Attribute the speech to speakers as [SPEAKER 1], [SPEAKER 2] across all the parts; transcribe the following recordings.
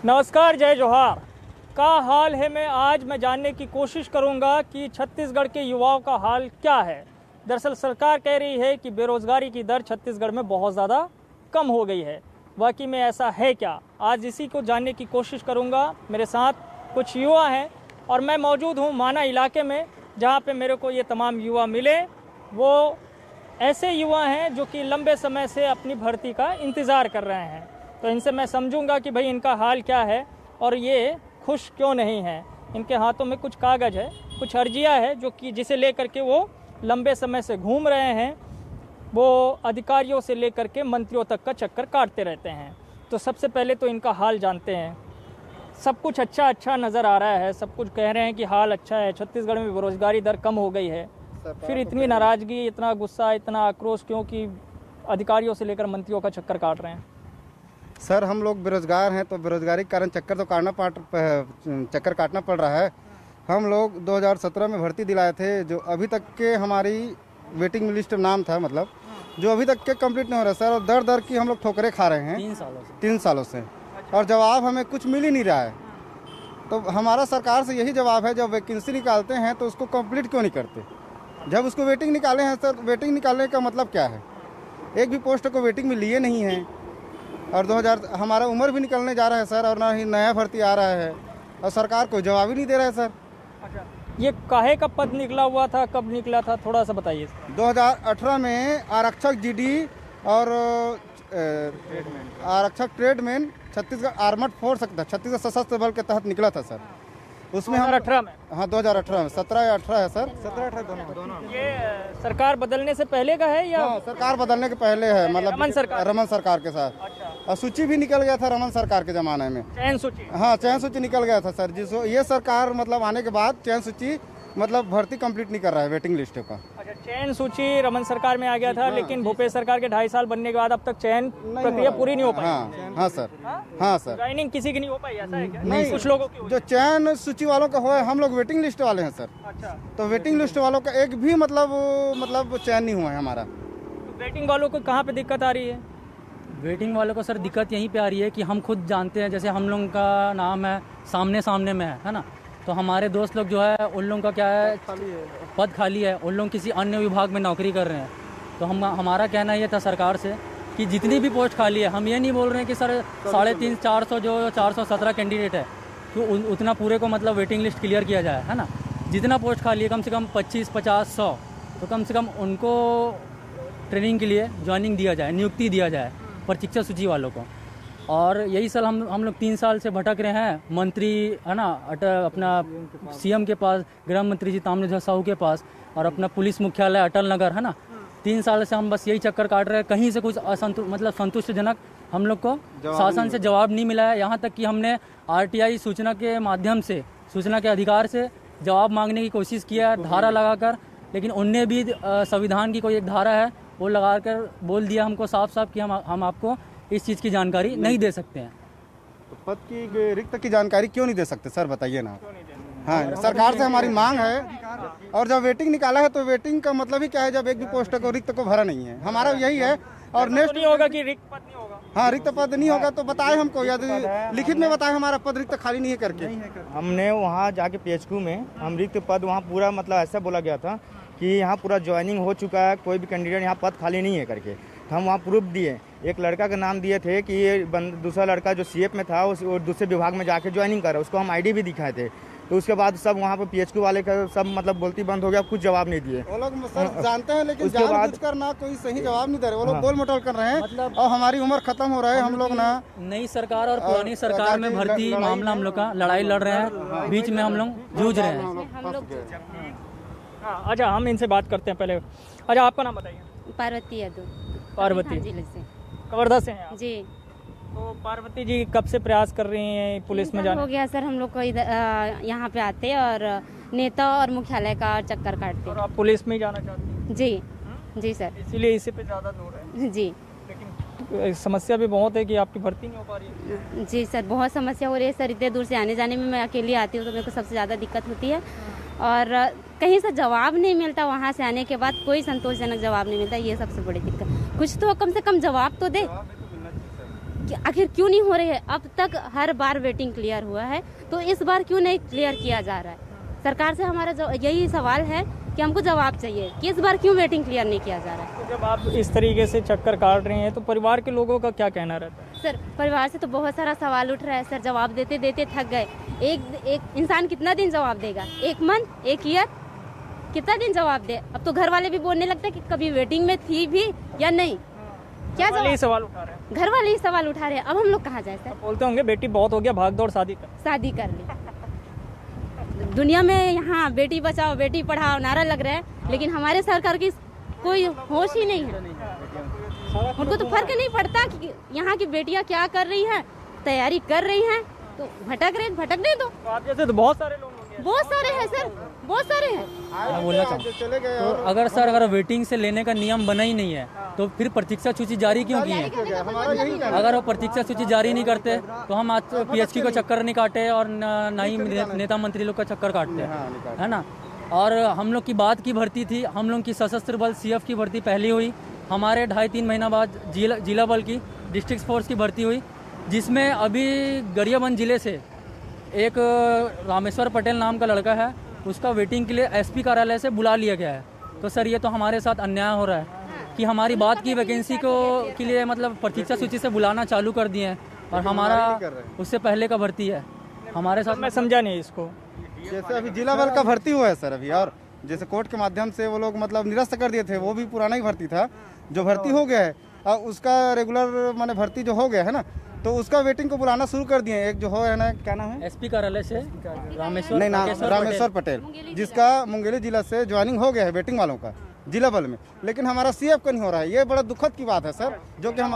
[SPEAKER 1] नमस्कार, जय जोहार। का हाल है मैं जानने की कोशिश करूंगा कि छत्तीसगढ़ के युवाओं का हाल क्या है। दरअसल सरकार कह रही है कि बेरोजगारी की दर छत्तीसगढ़ में बहुत ज़्यादा कम हो गई है। वाकई में ऐसा है क्या? आज इसी को जानने की कोशिश करूंगा। मेरे साथ कुछ युवा हैं और मैं मौजूद हूं माना इलाके में, जहां पे मेरे को ये तमाम युवा मिले। वो ऐसे युवा हैं जो कि लंबे समय से अपनी भर्ती का इंतज़ार कर रहे हैं। तो इनसे मैं समझूंगा कि भाई इनका हाल क्या है और ये खुश क्यों नहीं हैं। इनके हाथों में कुछ कागज़ है, कुछ अर्जियाँ है जो कि जिसे लेकर के वो लंबे समय से घूम रहे हैं। वो अधिकारियों से लेकर के मंत्रियों तक का चक्कर काटते रहते हैं। तो सबसे पहले तो इनका हाल जानते हैं। सब कुछ अच्छा नज़र आ रहा है, सब कुछ कह रहे हैं कि हाल अच्छा है, छत्तीसगढ़ में बेरोजगारी दर कम हो गई है। फिर इतनी नाराज़गी, इतना गुस्सा, इतना आक्रोश क्यों कि अधिकारियों से लेकर मंत्रियों का चक्कर काट रहे हैं?
[SPEAKER 2] सर, हम लोग बेरोजगार हैं तो बेरोजगारी के कारण चक्कर काटना पड़ रहा है। हम लोग 2017 में भर्ती दिलाए थे, जो अभी तक के हमारी वेटिंग लिस्ट में नाम था, मतलब जो अभी तक के कंप्लीट नहीं हो रहा सर। और दर दर की हम लोग ठोकरें खा रहे हैं 3 सालों से और जवाब हमें कुछ मिल ही नहीं रहा है। तो हमारा सरकार से यही जवाब है, जब वैकेंसी निकालते हैं तो उसको कंप्लीट क्यों नहीं करते? जब उसको वेटिंग निकाले हैं सर, वेटिंग निकालने का मतलब क्या है? एक भी पोस्ट को वेटिंग में लिए नहीं है। और 2000 हमारा उम्र भी निकलने जा रहा है सर, और ना ही नया भर्ती आ रहा है और सरकार कोई जवाब ही नहीं दे रहा है सर।
[SPEAKER 1] अच्छा, ये काहे का पद निकला हुआ था, कब निकला था, थोड़ा सा बताइए।
[SPEAKER 2] 2018 में आरक्षक जीडी और आरक्षक tradesman Chhattisgarh armed force Chhattisgarh सशस्त्र बल के तहत निकला था सर। उसमें
[SPEAKER 1] 2018 में?
[SPEAKER 2] हाँ, 2018 में। 17 या 18 है सर, 17-18 दोनों।
[SPEAKER 1] ये सरकार बदलने से पहले का है या?
[SPEAKER 2] हाँ, सरकार बदलने के पहले है, मतलब रमन सरकार के साथ।
[SPEAKER 1] अच्छा।
[SPEAKER 2] और सूची भी निकल गया था रमन सरकार के ज़माने में,
[SPEAKER 1] चयन सूची।
[SPEAKER 2] हाँ, चयन सूची निकल गया था सर। जिसको ये सरकार मतलब आने के बाद चयन सूची मतलब भर्ती कंप्लीट नहीं कर रहा है, वेटिंग लिस्ट का।
[SPEAKER 1] अच्छा, चयन सूची रमन सरकार में आ गया था, लेकिन भूपेश सरकार के 2.5 साल बनने के बाद अब तक चयन प्रक्रिया पूरी नहीं हो पाई।
[SPEAKER 2] हाँ सर, हाँ सर।
[SPEAKER 1] ज्वाइनिंग किसी की नहीं हो पाई, ऐसा है क्या?
[SPEAKER 2] नहीं,
[SPEAKER 1] कुछ लोगों की।
[SPEAKER 2] जो चयन सूची वालों का हुआ है, हम लोग वेटिंग लिस्ट वाले हैं सर।
[SPEAKER 1] अच्छा,
[SPEAKER 2] तो वेटिंग लिस्ट वालों का एक भी मतलब चयन नहीं हुआ है हमारा।
[SPEAKER 1] तो वेटिंग वालों को कहाँ पे दिक्कत आ रही है?
[SPEAKER 3] वेटिंग वालों को सर दिक्कत यहीं पे आ रही है कि हम खुद जानते हैं, जैसे हम लोगों का नाम है सामने में है ना, तो हमारे दोस्त लोग जो है उन लोगों का क्या है, पद खाली है, उन लोग किसी अन्य विभाग में नौकरी कर रहे हैं। तो हमारा कहना ये था सरकार से कि जितनी भी पोस्ट खाली है, हम ये नहीं बोल रहे हैं कि सर 350-400 जो 417 कैंडिडेट है तो उतना पूरे को मतलब वेटिंग लिस्ट क्लियर किया जाए, है ना। जितना पोस्ट खाली है कम से कम 25, 50, 100 तो कम से कम उनको ट्रेनिंग के लिए ज्वाइनिंग दिया जाए, नियुक्ति दिया जाए प्रतीक्षा सूची वालों को। और यही साल हम लोग 3 साल से भटक रहे हैं, मंत्री है ना, अपना सीएम के पास, गृह मंत्री जी ताम्रध्वज साहू के पास, और अपना पुलिस मुख्यालय अटल नगर, है ना। 3 साल से हम बस यही चक्कर काट रहे हैं। कहीं से कुछ संतुष्टजनक हम लोग को शासन से जवाब नहीं मिला है। यहाँ तक कि हमने आरटीआई सूचना के माध्यम से, सूचना के अधिकार से जवाब मांगने की कोशिश किया, धारा लगाकर, लेकिन उनने भी संविधान की कोई एक धारा है वो लगा कर बोल दिया हमको साफ कि हम आपको इस चीज़ की जानकारी नहीं दे सकते हैं।
[SPEAKER 2] तो पद की रिक्त की जानकारी क्यों नहीं दे सकते सर, बताइए ना। हाँ, सरकार से हमारी मांग है। और जब वेटिंग निकाला है तो वेटिंग का मतलब ही क्या है, जब एक भी पोस्ट को रिक्त को भरा नहीं है। हमारा यही है। और नेक्स्ट
[SPEAKER 1] नहीं होगा कि रिक्त पद नहीं होगा।
[SPEAKER 2] हाँ, रिक्त पद नहीं होगा तो बताए हमको, या लिखित में बताए हमारा पद रिक्त खाली नहीं है करके।
[SPEAKER 4] हमने वहाँ जाके PHQ में हम रिक्त पद वहाँ पूरा मतलब ऐसा बोला गया था कि यहाँ पूरा ज्वाइनिंग हो चुका है, कोई भी कैंडिडेट यहाँ पद खाली नहीं है करके। तो हम वहाँ प्रूफ दिए, एक लड़का का नाम दिए थे कि ये दूसरा लड़का जो CF में था उस दूसरे विभाग में जाके ज्वाइनिंग कर रहा है, उसको हम ID भी दिखाए थे। तो उसके बाद सब वहाँ पे PHQ वाले का सब मतलब बोलती बंद हो गया, कुछ जवाब नहीं दिए।
[SPEAKER 2] वो लोग सर जानते हैं, लेकिन जानबूझकर ना कोई सही जवाब नहीं दे रहे। वो लोग गोल मटोल कर रहे हैं, मतलब और हमारी उम्र खत्म हो रहा है। हम लोग ना
[SPEAKER 3] नई सरकार और पुरानी सरकार में भर्ती मामला हम लोग का लड़ाई लड़ रहे हैं, बीच में हम लोग जूझ रहे हैं।
[SPEAKER 1] अच्छा, हम इनसे बात करते हैं पहले। अच्छा, आपका नाम बताइए।
[SPEAKER 5] पार्वती यादव,
[SPEAKER 1] पार्वती
[SPEAKER 5] जिले से।
[SPEAKER 1] कवर्धा से हैं आप?
[SPEAKER 5] जी।
[SPEAKER 1] तो पार्वती जी कब से प्रयास कर रही हैं पुलिस में जाने?
[SPEAKER 5] हो गया सर, हम लोग को यहाँ पे आते और नेता और मुख्यालय का चक्कर काटते।
[SPEAKER 1] और आप पुलिस में ही जाना चाहती हैं?
[SPEAKER 5] जी जी सर,
[SPEAKER 1] इसीलिए इसी पे ज़्यादा दूर है।
[SPEAKER 5] जी।
[SPEAKER 1] लेकिन समस्या भी बहुत है कि आपकी भर्ती नहीं हो पा रही है।
[SPEAKER 5] जी सर, बहुत समस्या हो रही है सर। इतने दूर से आने जाने में मैं अकेली आती हूँ तो मेरे को सबसे ज़्यादा दिक्कत होती है। और कहीं से जवाब नहीं मिलता, वहाँ से आने के बाद कोई संतोषजनक जवाब नहीं मिलता। ये सबसे बड़ी दिक्कत। कुछ तो कम से कम जवाब तो दे। आखिर क्यों नहीं हो रही है? अब तक हर बार वेटिंग क्लियर हुआ है, तो इस बार क्यों नहीं क्लियर किया जा रहा है? सरकार से हमारा यही सवाल है कि हमको जवाब चाहिए कि इस बार क्यों वेटिंग क्लियर नहीं किया जा रहा है।
[SPEAKER 1] तो जब आप इस तरीके से चक्कर काट रहे हैं तो परिवार के लोगों का क्या कहना रहता है?
[SPEAKER 5] सर, परिवार से तो बहुत सारा सवाल उठ रहा है सर, जवाब देते देते थक गए। एक इंसान कितना दिन जवाब देगा? 1 मंथ, 1 ईयर, कितना दिन जवाब दे? अब तो घर वाले भी बोलने लगते हैं कि कभी वेटिंग में थी भी या नहीं। क्या
[SPEAKER 1] वाले ही
[SPEAKER 5] जवाब?
[SPEAKER 1] सवाल उठा रहे हैं।
[SPEAKER 5] घर वाले ही सवाल उठा रहे हैं। अब हम लोग कहाँ जाए सर?
[SPEAKER 1] बोलते होंगे बेटी बहुत हो गया, भाग दौड़ शादी कर।
[SPEAKER 5] शादी कर ली। दुनिया में यहाँ बेटी बचाओ बेटी पढ़ाओ नारा लग रहा है, लेकिन हमारे सरकार की कोई होश ही नहीं है। उनको तो फर्क नहीं पड़ता कि यहाँ की बेटियाँ क्या कर रही हैं, तैयारी कर रही हैं, तो भटकने दो।
[SPEAKER 1] तो आप जैसे तो बहुत सारे लोग होंगे।
[SPEAKER 5] बहुत सारे हैं सर, बहुत सारे हैं।
[SPEAKER 3] मैं बोलना चाहूँ
[SPEAKER 2] चले गए
[SPEAKER 3] तो अगर वेटिंग से लेने का नियम बना ही नहीं है तो फिर प्रतीक्षा सूची जारी क्यों की है?
[SPEAKER 2] हमारा यही कहना
[SPEAKER 3] अगर वो प्रतीक्षा सूची जारी नहीं करते तो हम आज पीएचकी का चक्कर नहीं काटे और ना ही नेता मंत्री लोग का चक्कर काटते हैं, है ना। और हम लोग की बात की भर्ती थी, हम लोग की सशस्त्र बल CF की भर्ती पहली हुई, हमारे 2.5-3 महीना बाद जिला बल की डिस्ट्रिक्ट फोर्स की भर्ती हुई, जिसमें अभी गरियाबंद जिले से एक रामेश्वर पटेल नाम का लड़का है, उसका वेटिंग के लिए SP कार्यालय से बुला लिया गया है। तो सर ये तो हमारे साथ अन्याय हो रहा है कि हमारी बात की वैकेंसी को के लिए मतलब प्रतीक्षा सूची से बुलाना चालू कर दिए हैं और हमारा उससे पहले का भर्ती है हमारे साथ।
[SPEAKER 1] मैं समझा नहीं इसको।
[SPEAKER 2] जैसे अभी जिला बल का भर्ती हुआ है सर अभी, और जैसे कोर्ट के माध्यम से वो लोग मतलब निरस्त कर दिए थे, वो भी पुराना ही भर्ती था जो भर्ती हो गया है। और उसका रेगुलर माने भर्ती जो हो गया है ना, तो उसका वेटिंग को बुलाना शुरू कर दिए। एक जो है ना, क्या नाम है,
[SPEAKER 3] SP कार्यालय से रामेश्वर
[SPEAKER 2] नहीं नाम रामेश्वर पटेल, जिसका मुंगेली जिला से ज्वाइनिंग हो गया है वेटिंग वालों का जिला बल में, लेकिन हमारा CF का नहीं हो रहा है। ये बड़ा दुखद की बात है सर, जो कि हम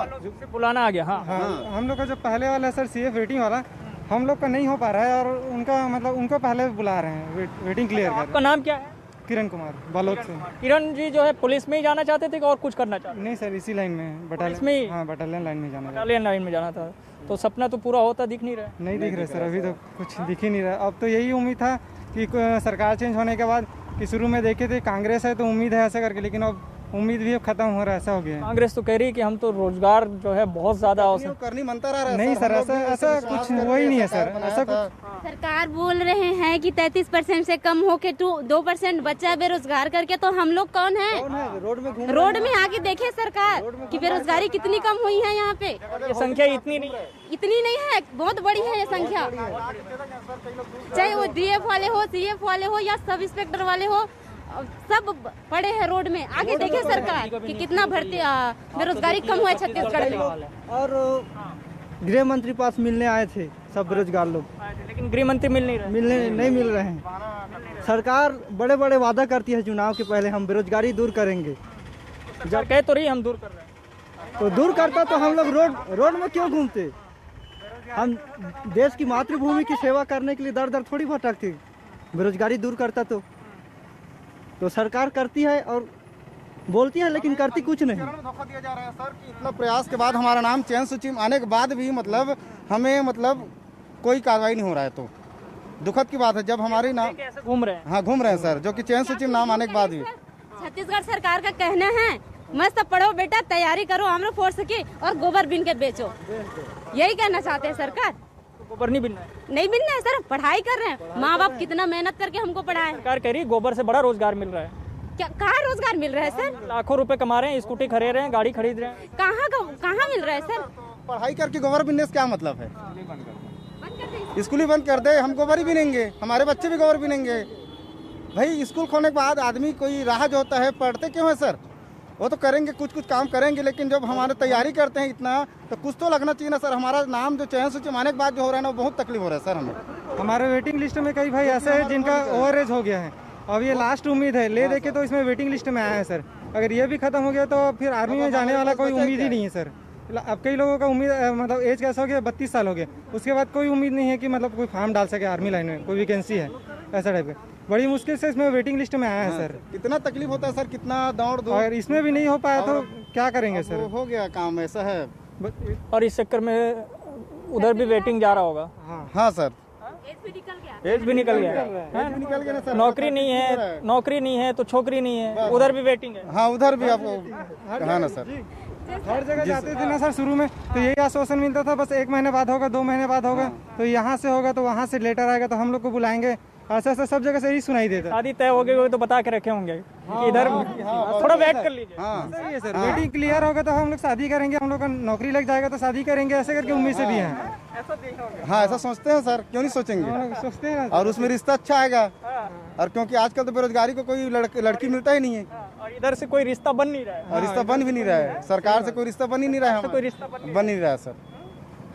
[SPEAKER 1] बुलाना आ गया। हाँ,
[SPEAKER 6] हाँ, हम लोग का जो पहले वाला है सर CF वेटिंग वाला, हम लोग का नहीं हो पा रहा है और उनका मतलब उनको पहले बुला रहे हैं वेटिंग क्लियर कर।
[SPEAKER 1] आपका नाम क्या है?
[SPEAKER 6] किरण कुमार, बालोद से।
[SPEAKER 1] किरण जी जो है पुलिस में ही जाना चाहते थे कि और कुछ करना चाहते
[SPEAKER 6] नहीं सर, इसी लाइन में
[SPEAKER 1] पुलिस में ही?
[SPEAKER 6] हाँ, बटालियन लाइन में जाना है।
[SPEAKER 1] बटालियन लाइन में जाना था, तो सपना तो पूरा होता दिख नहीं रहा है।
[SPEAKER 6] नहीं दिख रहा सर, अभी तो कुछ दिख ही नहीं रहा। अब तो यही उम्मीद था कि सरकार चेंज होने के बाद, कि शुरू में देखे थे कांग्रेस है तो उम्मीद है ऐसा करके, लेकिन अब उम्मीद भी अब खत्म हो रहा है, ऐसा हो गया है।
[SPEAKER 1] कांग्रेस तो कह रही है कि हम तो रोजगार जो है बहुत ज्यादा अवसर
[SPEAKER 2] करनी मनता रहा है।
[SPEAKER 6] नहीं सर, ऐसा कुछ हुआ ही नहीं है सर, ऐसा कुछ।
[SPEAKER 5] सरकार बोल रहे हैं कि 33% से कम होके 2% बच्चा बेरोजगार करके, तो हम लोग कौन है? रोड में आके देखे सरकार कि बेरोजगारी कितनी कम हुई है यहाँ पे।
[SPEAKER 1] ये संख्या इतनी नहीं है।
[SPEAKER 5] इतनी नहीं है, बहुत बड़ी है ये संख्या। चाहे वो DF वाले हो, CF वाले हो या सब इंस्पेक्टर वाले हो, सब पड़े हैं रोड में। आगे देखे सरकार कि कितना भर्ती बेरोजगारी कम हुआ है छत्तीसगढ़ में।
[SPEAKER 7] और गृह मंत्री पास मिलने आए थे सब बेरोजगार लोग,
[SPEAKER 1] लेकिन गृह मंत्री मिल नहीं रहे।
[SPEAKER 7] नहीं मिल रहे हैं। सरकार बड़े बड़े वादा करती है चुनाव के पहले, हम बेरोजगारी दूर करेंगे।
[SPEAKER 1] सरकार कह तो रही हम दूर कर रहे हैं,
[SPEAKER 7] तो दूर करता तो हम लोग रोड में क्यों घूमते? हम देश की मातृभूमि की सेवा करने के लिए दर दर थोड़ी भटकते। बेरोजगारी दूर करता तो सरकार करती है और बोलती है, लेकिन करती कुछ नहीं।
[SPEAKER 2] धोखा दिया जा रहा है सर कि इतना प्रयास के बाद हमारा नाम चयन सूची में आने के बाद भी मतलब हमें मतलब कोई कार्रवाई नहीं हो रहा है, तो दुखद की बात है। जब हमारी नाम
[SPEAKER 1] घूम रहे हैं।
[SPEAKER 2] हाँ घूम रहे हैं सर, जो कि चयन सूची में नाम आने के बाद भी।
[SPEAKER 5] छत्तीसगढ़ सरकार का कहना है मस्त पढ़ो बेटा, तैयारी करो आर्म्ड फोर्स की और गोबर बीन के बेचो, यही कहना चाहते हैं सरकार।
[SPEAKER 1] गोबर नहीं बिनना है।
[SPEAKER 5] नहीं बिनना है सर, पढ़ाई कर रहे हैं माँ बाप, कितना मेहनत करके हमको पढ़ाए।
[SPEAKER 1] सरकार कह रही है गोबर से बड़ा रोजगार मिल रहा है।
[SPEAKER 5] क्या कहाँ रोजगार मिल रहा है सर?
[SPEAKER 1] लाखों रुपए कमा रहे हैं, स्कूटी खरीद रहे हैं, गाड़ी खरीद रहे हैं।
[SPEAKER 5] कहाँ मिल रहा है सर?
[SPEAKER 2] पढ़ाई करके गोबर बिनने से क्या मतलब है? स्कूल ही बंद कर दे, हम गोबर ही बिनेंगे, हमारे बच्चे भी गोबर बिनेंगे। भाई स्कूल खोलने के बाद आदमी कोई राह जो होता है, पढ़ते क्यों है सर? वो तो करेंगे, कुछ काम करेंगे, लेकिन जब हमारे तैयारी करते हैं इतना, तो कुछ तो लगना चाहिए ना सर। हमारा नाम जो चयन सूची में आने के बाद जो हो रहा है ना, वो बहुत तकलीफ हो रहा है सर हमें।
[SPEAKER 6] हमारे वेटिंग लिस्ट में कई भाई ऐसे हैं जिनका ओवर एज हो गया है, अब ये लास्ट उम्मीद है, ले देके तो इसमें वेटिंग लिस्ट में आया है सर। अगर ये भी खत्म हो गया तो फिर आर्मी में जाने वाला कोई उम्मीद ही नहीं है सर। अब कई लोगों का उम्मीद मतलब एज कैसा हो गया, 32 साल हो गया, उसके बाद कोई उम्मीद नहीं है कि मतलब कोई फॉर्म डाल सके आर्मी लाइन में, कोई वैकेंसी है ऐसा टाइप का। बड़ी मुश्किल से इसमें वेटिंग लिस्ट में आया है सर।
[SPEAKER 2] कितना तकलीफ होता है सर, कितना दौड़ दो,
[SPEAKER 6] अगर इसमें भी नहीं हो पाया तो क्या करेंगे सर?
[SPEAKER 2] हो गया काम, ऐसा है।
[SPEAKER 1] और इस चक्कर में उधर भी वेटिंग जा रहा होगा।
[SPEAKER 2] हाँ सर,
[SPEAKER 1] एज भी निकल गया
[SPEAKER 2] एज भी निकल गया ना सर।
[SPEAKER 1] नौकरी नहीं है तो छोकरी नहीं है, उधर भी वेटिंग है।
[SPEAKER 2] हाँ उधर भी आपको हाँ ना सर।
[SPEAKER 6] हर जगह जाते थे ना सर शुरू में, तो यही आश्वासन मिलता था बस 1 महीने बाद होगा, 2 महीने बाद होगा, तो यहाँ से होगा तो वहाँ से लेटर आएगा तो हम लोग को बुलाएंगे, ऐसा ऐसा सब जगह से यही सुनाई देता।
[SPEAKER 1] शादी तय हो गई तो बता के रखे होंगे कि इधर थोड़ा वेट कर लीजिए।
[SPEAKER 2] हाँ
[SPEAKER 6] सही है सर, वेटिंग क्लियर होगा तो हम लोग शादी करेंगे, हम लोग का नौकरी लग जाएगा तो शादी करेंगे, ऐसे करके उम्मीद से भी हैं।
[SPEAKER 2] हाँ ऐसा सोचते हैं सर, क्यों नहीं सोचेंगे।
[SPEAKER 6] हम लोग सोचते हैं ना।
[SPEAKER 2] और उसमें रिश्ता अच्छा आएगा, और क्योंकि आजकल तो बेरोजगारी को कोई लड़की मिलता ही नहीं है,
[SPEAKER 1] और इधर से कोई रिश्ता बन नहीं रहा है।
[SPEAKER 2] और रिश्ता बन भी नहीं रहा है, सरकार से कोई रिश्ता बन ही नहीं रहा है,
[SPEAKER 1] कोई रिश्ता
[SPEAKER 2] बन नहीं रहा है सर।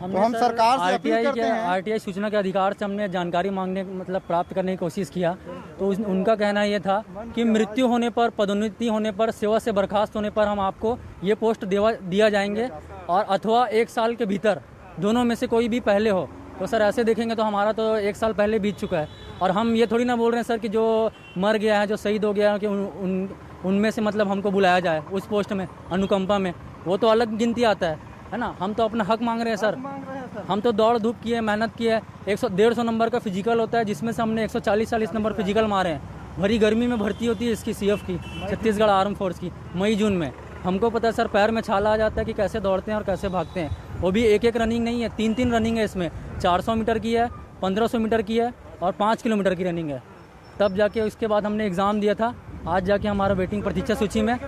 [SPEAKER 2] तो हम सरकार से अपील करते हैं।
[SPEAKER 3] आरटीआई सूचना के अधिकार से हमने जानकारी मांगने मतलब प्राप्त करने की कोशिश किया, तो उनका कहना ये था कि मृत्यु होने पर, पदोन्नति होने पर, सेवा से बर्खास्त होने पर हम आपको ये पोस्ट दिया जाएंगे, और अथवा 1 साल के भीतर दोनों में से कोई भी पहले हो। तो सर ऐसे देखेंगे तो हमारा तो 1 साल पहले बीत चुका है, और हम ये थोड़ी ना बोल रहे हैं सर कि जो मर गया है, जो शहीद हो गया है, कि उनमें से मतलब हमको बुलाया जाए उस पोस्ट में, अनुकंपा में, वो तो अलग गिनती आता है ना। हम तो अपना हक मांग रहे हैं सर। हम तो दौड़ धूप किए, मेहनत की है। 100-150 नंबर का फिजिकल होता है, जिसमें से हमने 140-40 नंबर फिजिकल मारे हैं। भरी गर्मी में भर्ती होती है इसकी, CF की, छत्तीसगढ़ आर्म फोर्स की, मई जून में। हमको पता है सर, पैर में छाला आ जाता है कि कैसे दौड़ते हैं और कैसे भागते हैं। वो भी एक रनिंग नहीं है, 3 रनिंग है इसमें। 400 मीटर की है, 1500 मीटर की है, और 5 किलोमीटर की रनिंग है। तब जाके उसके बाद हमने एग्ज़ाम दिया था। आज जाके हमारा वेटिंग प्रतीक्षा सूची में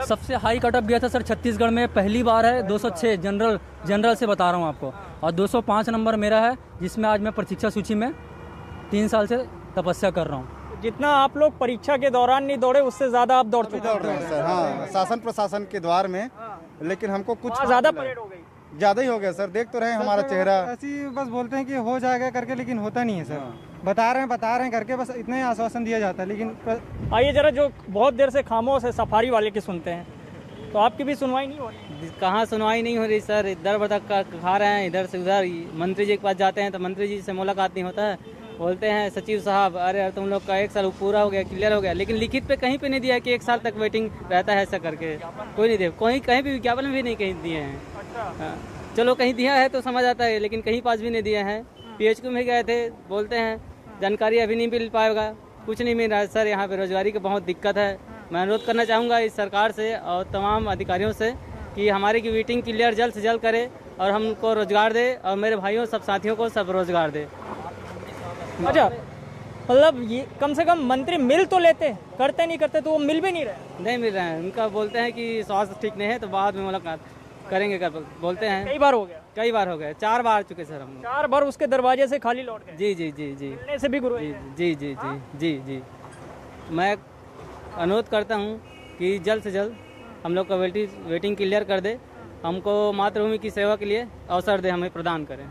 [SPEAKER 3] सबसे हाई कटअप गया था सर छत्तीसगढ़ में, पहली बार है 206 जनरल से बता रहा हूँ आपको, और 205 नंबर मेरा है, जिसमें आज मैं प्रतीक्षा सूची में 3 साल से तपस्या कर रहा हूँ।
[SPEAKER 1] जितना आप लोग परीक्षा के दौरान नहीं दौड़े, उससे ज्यादा आप दौड़ चुके
[SPEAKER 2] हैं सर। हाँ शासन प्रशासन के द्वार में, लेकिन हमको कुछ
[SPEAKER 1] ज्यादा परेड हो गई,
[SPEAKER 2] ज्यादा ही हो गया सर। देख तो रहे हमारा चेहरा,
[SPEAKER 6] ऐसी बस बोलते हैं कि हो जाएगा करके, लेकिन होता नहीं है सर। बता रहे हैं करके बस इतना ही आश्वासन दिया जाता है, लेकिन
[SPEAKER 1] आइए जरा जो बहुत देर से खामोश है सफारी वाले की सुनते हैं, तो आपकी भी सुनवाई नहीं हो रही।
[SPEAKER 8] कहाँ सुनवाई नहीं हो रही सर, इधर भटक खा रहे हैं, इधर से उधर। मंत्री जी के पास जाते हैं तो मंत्री जी से मुलाकात नहीं होता है, बोलते हैं सचिव साहब अरे तुम लोग का 1 साल पूरा हो गया, क्लियर हो गया, लेकिन लिखित पे कहीं पे नहीं दिया है कि 1 साल तक वेटिंग रहता है, ऐसा करके कोई नहीं दे, कहीं भी विज्ञापन भी नहीं कहीं दिए हैं। हाँ, चलो कहीं दिया है तो समझ आता है, लेकिन कहीं पास भी नहीं दिया है। PHQ में गए थे, बोलते हैं जानकारी अभी नहीं मिल पाएगा, कुछ नहीं मिल रहा है सर। यहाँ बेरोजगारी की बहुत दिक्कत है। मैं अनुरोध करना चाहूँगा इस सरकार से और तमाम अधिकारियों से कि हमारी की वेटिंग क्लियर जल्द से जल्द करे और हमको रोजगार दे, और मेरे भाइयों सब साथियों को सब रोजगार दे।
[SPEAKER 1] अच्छा, मतलब ये कम से कम मंत्री मिल तो लेते, करते नहीं करते तो वो मिल भी नहीं रहे।
[SPEAKER 8] नहीं मिल रहे हैं, उनका बोलते हैं कि स्वास्थ्य ठीक नहीं है तो बाद में मुलाकात करेंगे बोलते हैं।
[SPEAKER 1] कई बार हो गया,
[SPEAKER 8] 4 बार आ चुके सर हम।
[SPEAKER 1] 4 बार उसके दरवाजे से खाली लौट गए।
[SPEAKER 8] जी जी जी जी
[SPEAKER 1] मिलने से भी गुरु
[SPEAKER 8] जी जी जी जी जी जी मैं अनुरोध करता हूँ कि जल्द से जल्द हम लोग का वेटिंग क्लियर कर दे, हमको मातृभूमि की सेवा के लिए अवसर दे, हमें प्रदान करें।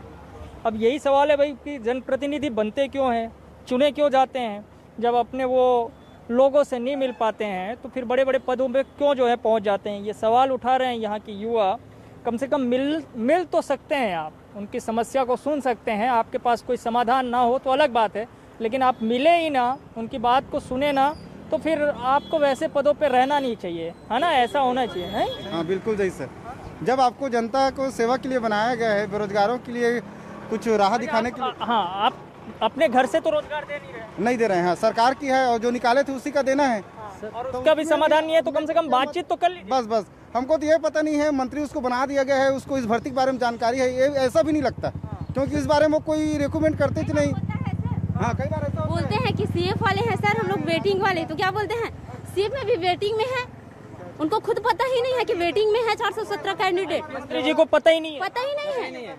[SPEAKER 1] अब यही सवाल है भाई कि जनप्रतिनिधि बनते क्यों हैं, चुने क्यों जाते हैं, जब अपने वो लोगों से नहीं मिल पाते हैं तो फिर बड़े बड़े पदों पे क्यों जो है पहुंच जाते हैं। ये सवाल उठा रहे हैं यहाँ के युवा। कम से कम मिल तो सकते हैं, आप उनकी समस्या को सुन सकते हैं। आपके पास कोई समाधान ना हो तो अलग बात है, लेकिन आप मिले ही ना, उनकी बात को सुने ना, तो फिर आपको वैसे पदों पे रहना नहीं चाहिए, है ना। ऐसा होना चाहिए है।
[SPEAKER 2] हाँ बिल्कुल सही सर। जब आपको जनता को सेवा के लिए बनाया गया है, बेरोजगारों के लिए कुछ राह दिखाने के लिए,
[SPEAKER 1] हाँ आप अपने घर से तो रोजगार दे नहीं
[SPEAKER 2] दे रहे हैं। हाँ सरकार की है और जो निकाले थे उसी का देना है,
[SPEAKER 1] और उसका भी समाधान नहीं है तो कम से कम बातचीत तो कर लीजिए।
[SPEAKER 2] बस हमको तो ये पता नहीं है, मंत्री उसको बना दिया गया है, उसको इस भर्ती के बारे में जानकारी है, ये ऐसा भी नहीं लगता, क्योंकि इस बारे में कोई रिकमेंड करते कि नहीं। हाँ कई बार ऐसा
[SPEAKER 5] बोलते हैं कि CF वाले हैं सर, हम लोग वेटिंग वाले, तो क्या बोलते हैं CF में भी वेटिंग में है, उनको खुद पता ही नहीं है कि वेटिंग में है 417 कैंडिडेट।
[SPEAKER 1] मंत्री जी को पता ही नहीं है,
[SPEAKER 5] पता ही नहीं है,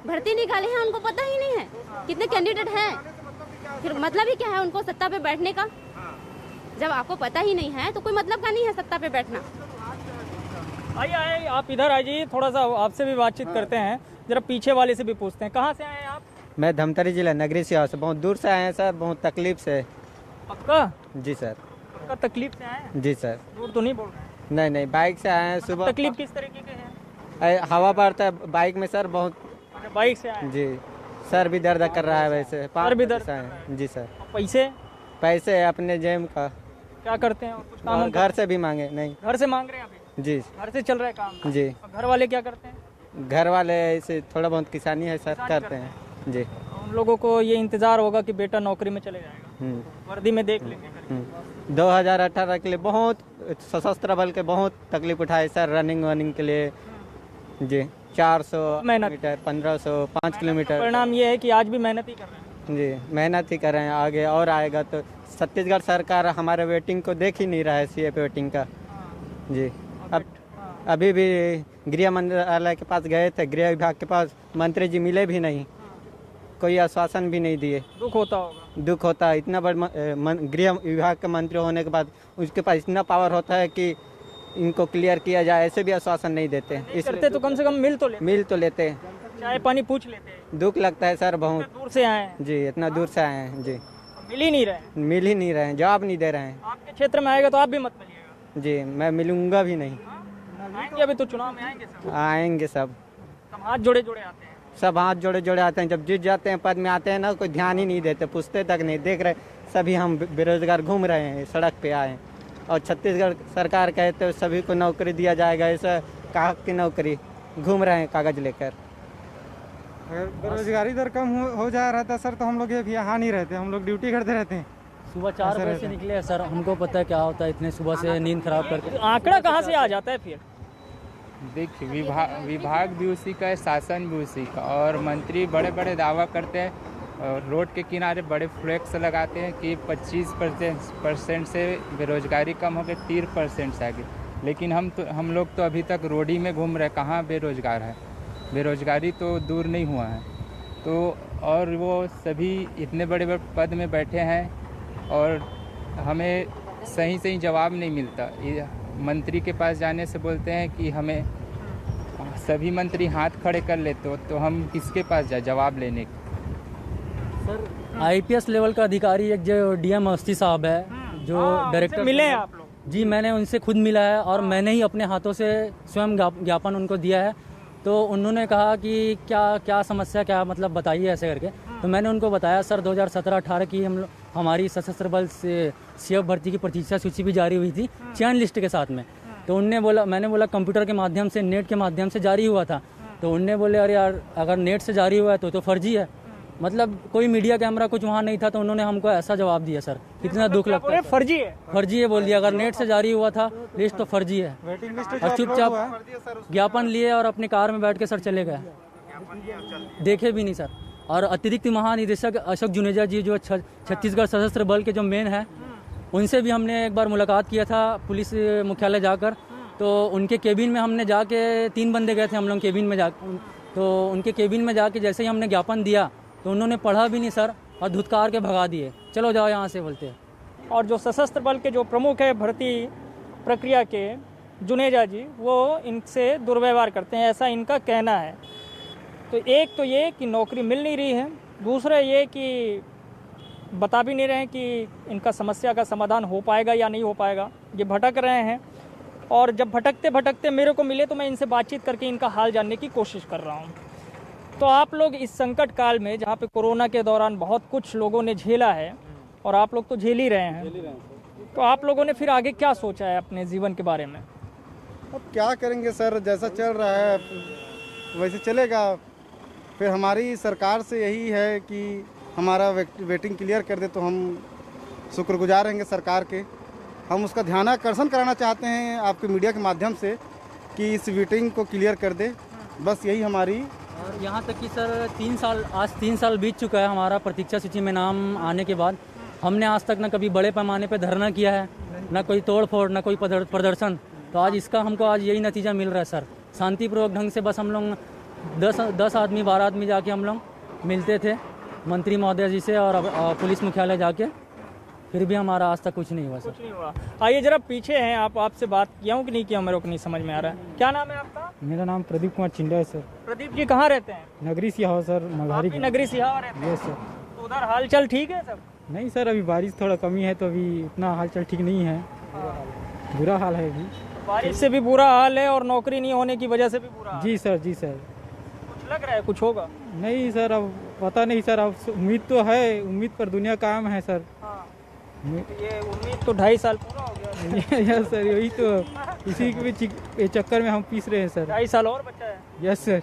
[SPEAKER 5] भर्ती निकाले हैं उनको पता ही नहीं है कितने कैंडिडेट हैं, फिर मतलब ही क्या है उनको सत्ता पे बैठने का। जब आपको पता ही नहीं है तो कोई मतलब का नहीं है सत्ता पे बैठना।
[SPEAKER 1] आइए आप इधर आइए, थोड़ा सा आपसे भी बातचीत करते हैं। जरा पीछे वाले से भी पूछते हैं, कहाँ से आए हैं आप?
[SPEAKER 9] मैं धमतरी जिला नगरी से बहुत दूर से आए हैं सर, बहुत तकलीफ से।
[SPEAKER 1] पक्का?
[SPEAKER 9] जी सर।
[SPEAKER 1] पक्का तकलीफ से आए हैं?
[SPEAKER 9] जी सर।
[SPEAKER 1] दूर तो नहीं बोल रहे?
[SPEAKER 9] नहीं बाइक से आए हैं। सुबह
[SPEAKER 1] तकलीफ किस तरीके के हैं?
[SPEAKER 9] हवा पड़ता है बाइक में सर, बहुत।
[SPEAKER 1] बाइक से आए?
[SPEAKER 9] जी सर भी दर्द कर रहा है वैसे।
[SPEAKER 1] सर भी दर्द?
[SPEAKER 9] जी सर।
[SPEAKER 1] पैसे
[SPEAKER 9] अपने जेब का
[SPEAKER 1] क्या करते हैं? कुछ काम
[SPEAKER 9] घर से भी मांगे? नहीं,
[SPEAKER 1] घर से मांग रहे हैं अभी?
[SPEAKER 9] जी
[SPEAKER 1] घर से चल रहा है काम?
[SPEAKER 9] जी।
[SPEAKER 1] घर वाले क्या करते हैं?
[SPEAKER 9] घर वाले ऐसे थोड़ा बहुत किसानी है सर, करते हैं जी।
[SPEAKER 1] हम लोगों को ये इंतजार होगा कि बेटा नौकरी में चले जाएगा, वर्दी में देख लेंगे करके।
[SPEAKER 9] 2018 के लिए बहुत सशस्त्र बल के बहुत तकलीफ उठाए सर, रनिंग वनिंग के लिए जी। 400
[SPEAKER 1] मेहनत।
[SPEAKER 9] Metre, 1500, 5 kilometre.
[SPEAKER 1] परिणाम ये है कि आज भी मेहनत ही कर रहे हैं।
[SPEAKER 9] जी मेहनत ही कर रहे हैं, आगे और आएगा। तो छत्तीसगढ़ सरकार हमारे वेटिंग को देख ही नहीं रहा है, सीए पे वेटिंग का जी। अब अभी भी गृह मंत्रालय के पास गए थे, गृह विभाग के पास, मंत्री जी मिले भी नहीं, कोई आश्वासन भी नहीं दिए।
[SPEAKER 1] दुख होता होगा।
[SPEAKER 9] दुख होता है, इतना बड़ा गृह विभाग का मंत्री होने के बाद उसके पास इतना पावर होता है कि इनको क्लियर किया जाए, ऐसे भी आश्वासन नहीं देते।
[SPEAKER 1] नहीं करते तो कम से कम मिल तो लेते, चाय पानी पूछ लेते।
[SPEAKER 9] दुख लगता है सर बहुत।
[SPEAKER 1] दूर से आए हैं
[SPEAKER 9] जी, इतना दूर से आए हैं जी।
[SPEAKER 1] मिल ही नहीं रहे।
[SPEAKER 9] मिल ही नहीं रहे हैं, जवाब नहीं दे रहे हैं।
[SPEAKER 1] आपके क्षेत्र में आएगा तो आप भी मत मिलिएगा।
[SPEAKER 9] जी मैं मिलूंगा भी नहीं।
[SPEAKER 1] आएंगे, अभी तो चुनाव में आएंगे सब।
[SPEAKER 9] आएंगे सब
[SPEAKER 1] हाथ जोड़े जोड़े आते हैं।
[SPEAKER 9] सब हाथ जोड़े जोड़े आते हैं, जब जीत जाते हैं पद में आते हैं ना, कोई ध्यान ही नहीं देते, पूछते तक नहीं। देख रहे सभी हम बेरोजगार घूम रहे हैं, सड़क पे आए, और छत्तीसगढ़ सरकार कहते हैं सभी को नौकरी दिया जाएगा, ऐसा कहा की नौकरी, घूम रहे हैं कागज लेकर।
[SPEAKER 6] अगर बेरोजगारी दर कम हो जा रहा था सर तो हम लोग ये यहाँ नहीं रहते, हम लोग ड्यूटी करते रहते हैं।
[SPEAKER 3] सुबह 4 बजे से निकले हैं सर, हमको पता है क्या होता है इतने सुबह से नींद खराब करके।
[SPEAKER 1] आंकड़ा कहाँ से आ जाता है फिर?
[SPEAKER 10] देखिए विभाग भी उसी का है, शासन भी उसी का, और मंत्री बड़े बड़े दावा करते हैं, और रोड के किनारे बड़े फ्लैक्स लगाते हैं कि 25% से बेरोजगारी कम हो गई, 30% से आगे। लेकिन हम लोग तो अभी तक रोड ही में घूम रहे, कहाँ बेरोजगार है? बेरोजगारी तो दूर नहीं हुआ है। तो और वो सभी इतने बड़े बड़े पद में बैठे हैं और हमें सही जवाब नहीं मिलता। मंत्री के पास जाने से बोलते हैं कि हमें, सभी मंत्री हाथ खड़े कर लेते, तो हम किसके पास जाए जवाब लेने?
[SPEAKER 3] सर आईपीएस लेवल का अधिकारी एक जो डीएम अवस्थी साहब है, जो डायरेक्टर,
[SPEAKER 1] मिले हैं आप लोग?
[SPEAKER 3] जी मैंने उनसे खुद मिला है और मैंने ही अपने हाथों से स्वयं ज्ञापन उनको दिया है। तो उन्होंने कहा कि क्या समस्या, क्या मतलब बताइए ऐसे करके। तो मैंने उनको बताया सर 2017-18 की हमारी सशस्त्र बल से सीएफ भर्ती की प्रतीक्षा सूची भी जारी हुई थी चयन लिस्ट के साथ में। तो मैंने बोला कंप्यूटर के माध्यम से, नेट के माध्यम से जारी हुआ था। तो उनने बोले अरे यार अगर नेट से जारी हुआ है तो फर्जी है, मतलब कोई मीडिया कैमरा कुछ वहाँ नहीं था। तो उन्होंने हमको ऐसा जवाब दिया सर, कितना दुख लगता है।
[SPEAKER 1] फर्जी है बोल दिया, अगर नेट से जारी हुआ था लिस्ट तो फर्जी है। और चुपचाप ज्ञापन लिए और अपनी कार में बैठ के सर चले गए, देखे भी नहीं सर। और अतिरिक्त महानिदेशक अशोक जुनेजा जी जो छत्तीसगढ़ सशस्त्र बल के जो मेन है, उनसे भी हमने एक बार मुलाकात किया था पुलिस मुख्यालय जाकर। तो उनके केबिन में हमने जाके 3 बंदे गए थे हम लोग केबिन में तो उनके केबिन में जाके जैसे ही हमने ज्ञापन दिया तो उन्होंने पढ़ा भी नहीं सर और धुतकार के भगा दिए, चलो जाओ यहाँ से बोलते। और जो सशस्त्र बल के जो प्रमुख है भर्ती प्रक्रिया के, जुनेजा जी, वो इनसे दुर्व्यवहार करते हैं, ऐसा इनका कहना है। तो एक तो ये कि नौकरी मिल नहीं रही है, दूसरा ये कि बता भी नहीं रहे हैं कि इनका समस्या का समाधान हो पाएगा या नहीं हो पाएगा। ये भटक रहे हैं, और जब भटकते भटकते मेरे को मिले तो मैं इनसे बातचीत करके इनका हाल जानने की कोशिश कर रहा हूँ। तो आप लोग इस संकट काल में, जहाँ पे कोरोना के दौरान बहुत कुछ लोगों ने झेला है और आप लोग तो झेल ही रहे हैं, तो आप लोगों ने फिर आगे क्या सोचा है अपने जीवन के बारे में?
[SPEAKER 2] अब क्या करेंगे सर, जैसा चल रहा है वैसे चलेगा। फिर हमारी सरकार से यही है कि हमारा वेटिंग क्लियर कर दे तो हम शुक्रगुजार रहेंगे सरकार के। हम उसका ध्यानाकर्षण कराना चाहते हैं आपके मीडिया के माध्यम से कि इस वेटिंग को क्लियर कर दे, बस यही हमारी।
[SPEAKER 3] और यहाँ तक कि सर 3 साल बीत चुका है हमारा प्रतीक्षा सूची में नाम आने के बाद। हमने आज तक ना कभी बड़े पैमाने पे धरना किया है, ना कोई तोड़ फोड़, ना कोई प्रदर्शन। तो आज इसका हमको आज यही नतीजा मिल रहा है सर। शांतिपूर्वक ढंग से बस हम लोग 10 आदमी 12 आदमी जाके हम लोग मिलते थे मंत्री महोदय जी से और पुलिस मुख्यालय जाके, फिर भी हमारा आज तक कुछ नहीं हुआ सर।
[SPEAKER 1] कुछ नहीं हुआ। आइए जरा पीछे हैं आप, आपसे बात किया हूँ कि नहीं किया मेरे को नहीं समझ में आ रहा है। क्या नाम है आपका?
[SPEAKER 6] मेरा नाम प्रदीप कुमार चिंडा है सर।
[SPEAKER 1] प्रदीप जी कहाँ रहते हैं?
[SPEAKER 6] नगरी सिहावा सर, मल्हारी।
[SPEAKER 1] नगरी सिहावा रहते हैं?
[SPEAKER 6] Yes sir.
[SPEAKER 1] तो उधर हाल चाल ठीक है सब?
[SPEAKER 6] नहीं सर, अभी बारिश थोड़ा कमी है तो अभी इतना हाल चाल ठीक नहीं है, बुरा हाल है अभी।
[SPEAKER 1] बारिश से भी बुरा हाल है और नौकरी नहीं होने की वजह से भी बुरा हाल।
[SPEAKER 6] जी सर, जी सर।
[SPEAKER 1] कुछ लग रहा है कुछ होगा?
[SPEAKER 6] नहीं सर, अब पता नहीं सर, अब उम्मीद तो है, उम्मीद पर दुनिया कायम है सर।
[SPEAKER 1] ये उम्मीद तो 2.5 साल पूरा हो गया।
[SPEAKER 6] यस सर, यही तो इसी के चक्कर में हम पीस रहे हैं सर।
[SPEAKER 1] 2.5 साल और बचा है?
[SPEAKER 6] Yes sir.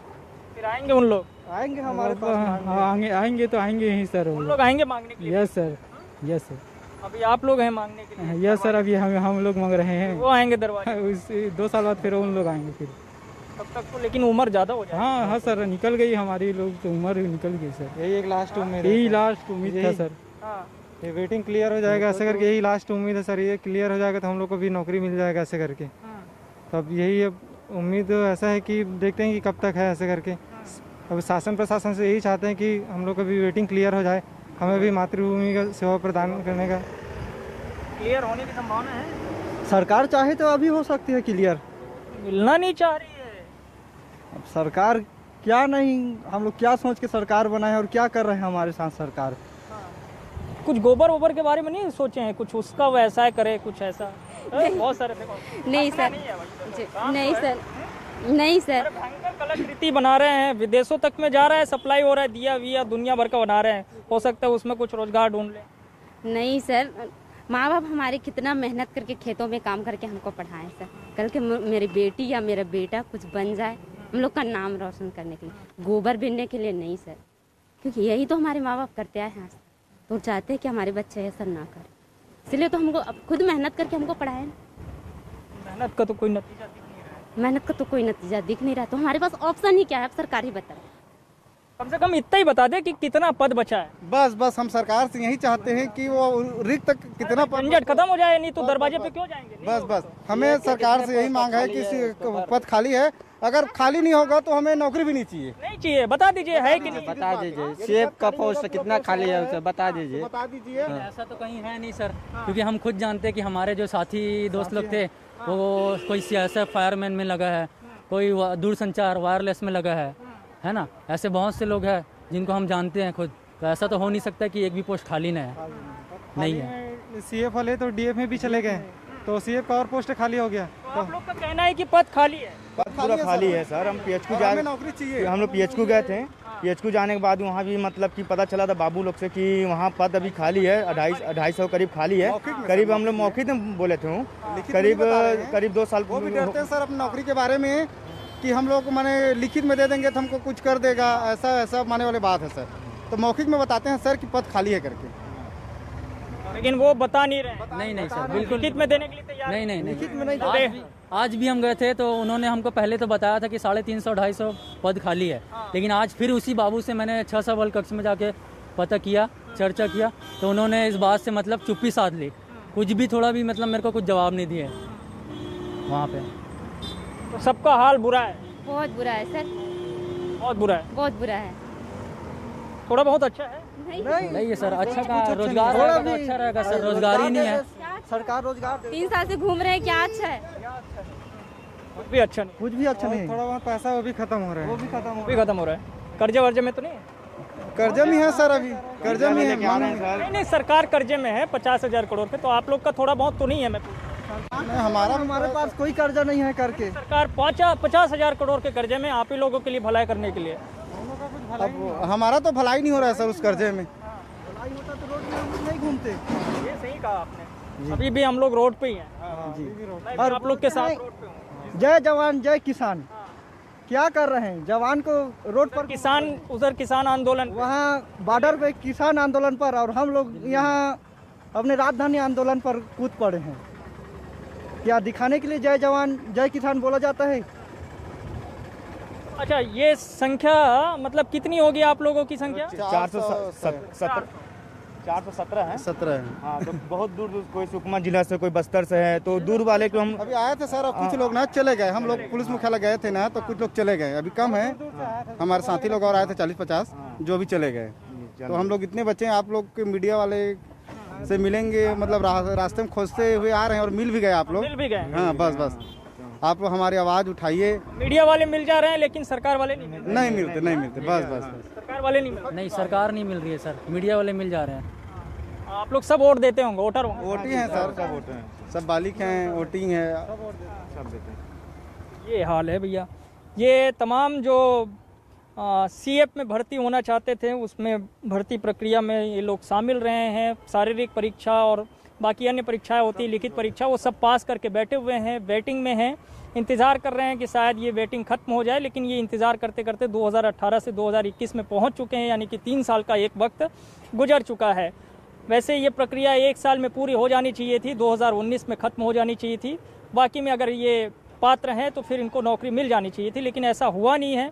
[SPEAKER 1] फिर आएंगे उन लोग?
[SPEAKER 7] आएंगे हमारे पास
[SPEAKER 6] आएंगे तो आएंगे ही सर
[SPEAKER 1] उन लोग आएंगे मांगने के लिए।
[SPEAKER 6] यस सर, यस सर,
[SPEAKER 1] अभी आप लोग हैं मांगने के लिए?
[SPEAKER 6] यस सर, अभी हम लोग मांग रहे हैं।
[SPEAKER 1] वो आएंगे दरवाजे?
[SPEAKER 6] उस 2 साल बाद फिर उन लोग आएंगे फिर।
[SPEAKER 1] तब तक तो लेकिन उम्र ज़्यादा हो जाए।
[SPEAKER 6] हाँ हाँ सर, निकल गई हमारी लोग तो उम्र निकल गई सर। यही एक लास्ट उम्मीद, यही लास्ट उम्मीद था सर। ये वेटिंग क्लियर हो जाएगा ऐसे करके, यही लास्ट उम्मीद है सर। ये क्लियर हो जाएगा तो हम लोग को भी नौकरी मिल जाएगा ऐसे करके। तब यही अब उम्मीद ऐसा है कि देखते हैं कि कब तक है ऐसे करके। अब शासन प्रशासन से यही चाहते हैं कि हम लोग को भी वेटिंग क्लियर हो जाए, हमें भी मातृभूमि का सेवा प्रदान करने का।
[SPEAKER 1] क्लियर होने की संभावना है?
[SPEAKER 7] सरकार चाहे तो अभी हो सकती है क्लियर।
[SPEAKER 1] मिलना नहीं चाह रही है।
[SPEAKER 7] अब सरकार क्या नहीं, हम लोग क्या सोच के सरकार बनाए और क्या कर रहे हैं हमारे साथ सरकार।
[SPEAKER 1] कुछ गोबर वोबर के बारे में नहीं सोचे हैं? कुछ उसका व्यवसाय करे, कुछ ऐसा? बहुत सारे देखो।
[SPEAKER 5] नहीं सर, नहीं सर, नहीं सर।
[SPEAKER 1] भयंकर कलाकृति बना रहे हैं, विदेशों तक में जा रहा है, सप्लाई हो रहा है, दिया विया दुनिया भर का बना रहे हैं। हो सकता है उसमें कुछ रोजगार ढूंढ ले।
[SPEAKER 5] नहीं सर, माँ बाप हमारे कितना मेहनत करके खेतों में काम करके हमको पढ़ाएं सर। कल के मेरी बेटी या मेरा बेटा कुछ बन जाए, हम लोग का नाम रोशन करने के लिए, गोबर बीनने के लिए नहीं सर। क्योंकि यही तो हमारे माँ बाप करते आए हैं, तो चाहते हैं कि हमारे बच्चे ऐसा ना करें। इसलिए तो हमको अब खुद मेहनत करके हमको पढ़ाएं।
[SPEAKER 1] मेहनत का तो कोई नतीजा दिख नहीं रहा है।
[SPEAKER 5] मेहनत का तो कोई नतीजा दिख नहीं रहा, तो हमारे पास ऑप्शन ही क्या है? अब सरकार ही बताए।
[SPEAKER 1] कम से कम इतना ही बता दे कि कितना पद बचा है।
[SPEAKER 2] बस हम सरकार से यही चाहते हैं कि वो रिक्त कितना
[SPEAKER 1] झंझट खत्म हो जाए, नहीं तो दरवाजे पे क्यों जाएंगे?
[SPEAKER 2] बस हमें सरकार से यही मांग है कि पद खाली है, अगर खाली नहीं होगा तो हमें नौकरी भी नहीं चाहिए।
[SPEAKER 1] नहीं चाहिए, बता दीजिए है कि नहीं?
[SPEAKER 9] बता दीजिए सीएफ का पोस्ट कितना खाली है उसे बता दीजिए।
[SPEAKER 2] बता दीजिए।
[SPEAKER 3] ऐसा तो कहीं है नहीं सर, क्योंकि हम खुद जानते हैं कि हमारे जो साथी दोस्त लोग थे वो कोई सीएसएफ फायरमैन में लगा है, कोई दूरसंचार वायरलेस में लगा है ना। ऐसे बहुत से लोग हैं जिनको हम जानते हैं खुद। तो ऐसा तो हो नहीं सकता कि एक भी पोस्ट खाली नहीं है।
[SPEAKER 6] सीएफ वाले तो डीएफ में भी चले गए, तो सीएफ का और पोस्ट खाली हो गया।
[SPEAKER 1] तो आप लोग का कहना है कि पद खाली है?
[SPEAKER 4] पद पूरा खाली है सर। हम पीएचक्यू जा
[SPEAKER 2] नौकरी चाहिए।
[SPEAKER 4] हम लोग पीएचक्यू गए थे। पीएचक्यू जाने के बाद वहाँ भी मतलब कि पता चला था बाबू लोग से कि वहाँ पद अभी खाली है, 250 करीब खाली है। करीब हम लोग मौखिक में बोले थे, करीब 2 साल।
[SPEAKER 2] वो भी डरते हैं सर अपनी नौकरी के बारे में कि हम लोग माने लिखित में दे देंगे तो हमको कुछ कर देगा, ऐसा माने वाली बात है सर। तो मौखिक में बताते हैं सर कि पद खाली है करके,
[SPEAKER 1] लेकिन वो बता नहीं रहे।
[SPEAKER 3] नहीं सर, बिल्कुल
[SPEAKER 1] लिखित में देने के लिए तैयार
[SPEAKER 3] नहीं। आज भी हम गए थे तो उन्होंने हमको पहले तो बताया था कि 350-250 पद खाली है। लेकिन आज फिर उसी बाबू से मैंने 6 सवाल कक्ष में जाके पता किया, चर्चा किया, तो उन्होंने इस बात से मतलब चुप्पी साध ली। कुछ भी थोड़ा भी मतलब मेरे को कुछ जवाब नहीं दिए वहाँ पे।
[SPEAKER 1] तो सबका हाल बुरा है?
[SPEAKER 5] बहुत बुरा है सर,
[SPEAKER 1] बहुत बुरा है।
[SPEAKER 5] बहुत बुरा है।
[SPEAKER 1] थोड़ा बहुत अच्छा है?
[SPEAKER 3] नहीं है सर, अच्छा का रोजगार रहेगा तो अच्छा रहेगा सर, रोजगार ही नहीं है।
[SPEAKER 7] सरकार रोजगार
[SPEAKER 5] 3 साल से घूम रहे हैं, क्या अच्छा है?
[SPEAKER 1] कुछ भी अच्छा नहीं।
[SPEAKER 7] कुछ भी अच्छा नहीं।
[SPEAKER 6] थोड़ा बहुत पैसा वो भी खत्म हो रहा है।
[SPEAKER 1] वो भी खत्म हो रहा है। कर्जे वर्जे में तो नहीं?
[SPEAKER 2] कर्जे में है सर, अभी कर्जे में है।
[SPEAKER 1] नहीं, सरकार कर्जे में है 50,000 करोड़ के, तो आप लोग का थोड़ा बहुत तो नहीं है? मैं
[SPEAKER 7] हमारे पास कोई कर्जा नहीं है करके।
[SPEAKER 1] सरकार 50,000 करोड़ के कर्जे में आप ही लोगों के लिए भलाई करने के लिए।
[SPEAKER 2] अब हमारा तो भलाई नहीं हो रहा है सर उस कर्जे में।
[SPEAKER 7] भलाई होता तो रोड में हम लोग नहीं घूमते।
[SPEAKER 1] ये सही कहा आपने। अभी भी हम लोग रोड पे ही हैं। और आप लोग के साथ रोड पे हूं।
[SPEAKER 7] जय जवान जय किसान क्या कर रहे हैं? जवान को रोड पर,
[SPEAKER 1] किसान उधर किसान आंदोलन,
[SPEAKER 7] वहाँ बॉर्डर पे किसान आंदोलन पर, और हम लोग यहाँ अपने राजधानी आंदोलन पर कूद पड़े हैं। क्या दिखाने के लिए जय जवान जय किसान बोला जाता है?
[SPEAKER 1] अच्छा, ये संख्या मतलब कितनी होगी आप लोगों की संख्या?
[SPEAKER 4] 417 है।
[SPEAKER 2] 17 है।
[SPEAKER 4] हाँ, तो बहुत दूर कोई सुकमा जिला से, कोई बस्तर से है, तो दूर वाले को हम
[SPEAKER 2] अभी आए थे सर, कुछ लोग ना चले गए। हम लोग पुलिस मुख्यालय गए थे ना, तो कुछ लोग चले गए, अभी कम है। हमारे साथी लोग और आए थे 40-50 जो भी चले गए। तो हम लोग इतने बच्चे हैं। आप लोग के मीडिया वाले से मिलेंगे, मतलब रास्ते में खोजते हुए आ रहे हैं और मिल भी गए आप लोग।
[SPEAKER 1] मिल भी गए।
[SPEAKER 2] हाँ, बस आप लोग हमारी आवाज़ उठाइए।
[SPEAKER 1] मीडिया वाले मिल जा रहे हैं लेकिन सरकार वाले नहीं मिलते।
[SPEAKER 2] नहीं मिलते। बस
[SPEAKER 1] सरकार वाले नहीं मिलते।
[SPEAKER 3] नहीं, सरकार नहीं मिल रही है सर, मीडिया वाले मिल जा रहे हैं।
[SPEAKER 1] आप लोग सब वोट देते होंगे, वोटर होंगे।
[SPEAKER 2] वोटी हैं सर, सब वोट हैं, सब बालिक हैं, वोटिंग है,
[SPEAKER 4] सब देते हैं।
[SPEAKER 1] ये हाल है भैया। ये तमाम जो सीएफ में भर्ती होना चाहते थे, उसमें भर्ती प्रक्रिया में ये लोग शामिल रहे हैं। शारीरिक परीक्षा और बाकी अन्य परीक्षाएं होती है, लिखित परीक्षा, वो सब पास करके बैठे हुए हैं, वेटिंग में हैं, इंतज़ार कर रहे हैं कि शायद ये वेटिंग ख़त्म हो जाए। लेकिन ये इंतज़ार करते करते 2018 से 2021 में पहुंच चुके हैं, यानी कि 3 साल का एक वक्त गुजर चुका है। वैसे ये प्रक्रिया 1 साल में पूरी हो जानी चाहिए थी, 2019 में ख़त्म हो जानी चाहिए थी। बाकी में अगर ये पात्र हैं तो फिर इनको नौकरी मिल जानी चाहिए थी, लेकिन ऐसा हुआ नहीं है।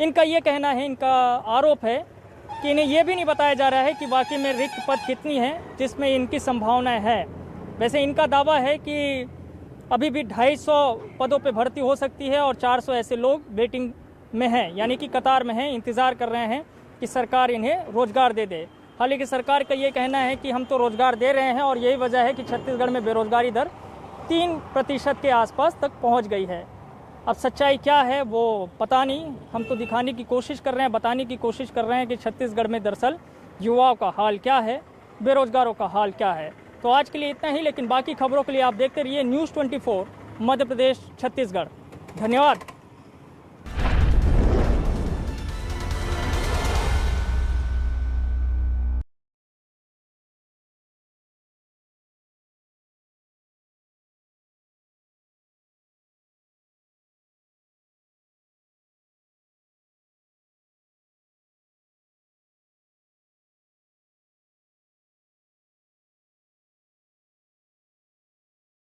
[SPEAKER 1] इनका ये कहना है, इनका आरोप है कि इन्हें ये भी नहीं बताया जा रहा है कि वाकई में रिक्त पद कितनी हैं जिसमें इनकी संभावनाएं हैं। वैसे इनका दावा है कि अभी भी 250 पदों पे भर्ती हो सकती है और 400 ऐसे लोग वेटिंग में हैं, यानी कि कतार में हैं, इंतज़ार कर रहे हैं कि सरकार इन्हें रोज़गार दे दे। हालांकि सरकार का ये कहना है कि हम तो रोज़गार दे रहे हैं और यही वजह है कि छत्तीसगढ़ में बेरोज़गारी दर 3% के आसपास तक पहुंच गई है। अब सच्चाई क्या है वो पता नहीं, हम तो दिखाने की कोशिश कर रहे हैं, बताने की कोशिश कर रहे हैं कि छत्तीसगढ़ में दरअसल युवाओं का हाल क्या है, बेरोज़गारों का हाल क्या है। तो आज के लिए इतना ही, लेकिन बाकी खबरों के लिए आप देखते रहिए न्यूज़ 24 मध्य प्रदेश छत्तीसगढ़। धन्यवाद।